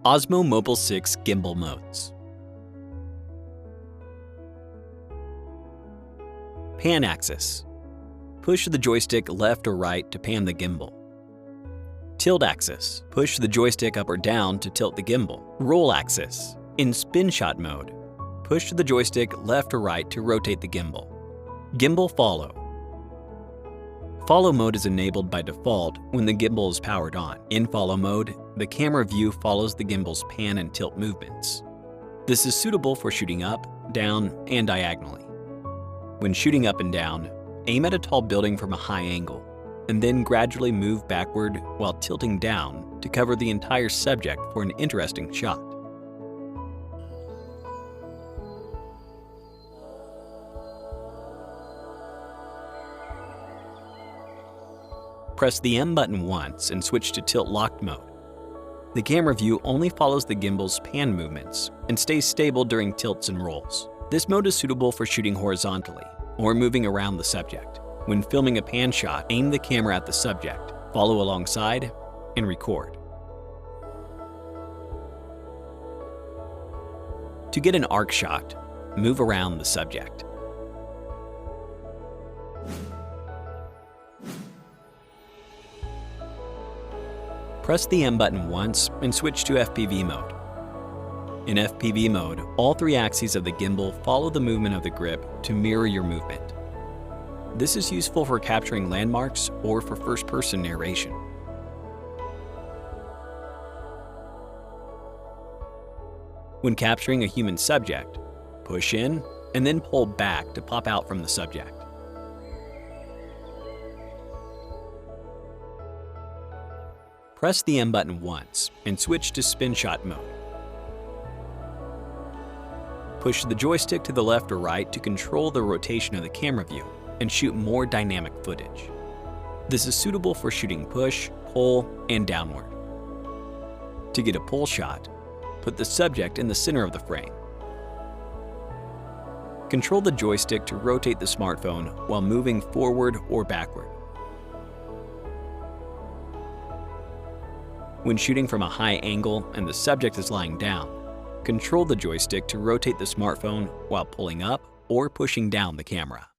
Osmo Mobile 6 Gimbal Modes. Pan axis. Push the joystick left or right to pan the gimbal. Tilt axis. Push the joystick up or down to tilt the gimbal. Roll axis. In spin shot mode, push the joystick left or right to rotate the gimbal. Gimbal follow. Follow mode is enabled by default when the gimbal is powered on. In follow mode, the camera view follows the gimbal's pan and tilt movements. This is suitable for shooting up, down, and diagonally. When shooting up and down, aim at a tall building from a high angle, and then gradually move backward while tilting down to cover the entire subject for an interesting shot. Press the M button once and switch to tilt locked mode. The camera view only follows the gimbal's pan movements and stays stable during tilts and rolls. This mode is suitable for shooting horizontally or moving around the subject. When filming a pan shot, aim the camera at the subject, follow alongside, and record. To get an arc shot, move around the subject. Press the M button once and switch to FPV mode. In FPV mode, all three axes of the gimbal follow the movement of the grip to mirror your movement. This is useful for capturing landmarks or for first-person narration. When capturing a human subject, push in and then pull back to pop out from the subject. Press the M button once and switch to spin shot mode. Push the joystick to the left or right to control the rotation of the camera view and shoot more dynamic footage. This is suitable for shooting push, pull, and downward. To get a pull shot, put the subject in the center of the frame. Control the joystick to rotate the smartphone while moving forward or backward. When shooting from a high angle and the subject is lying down, control the joystick to rotate the smartphone while pulling up or pushing down the camera.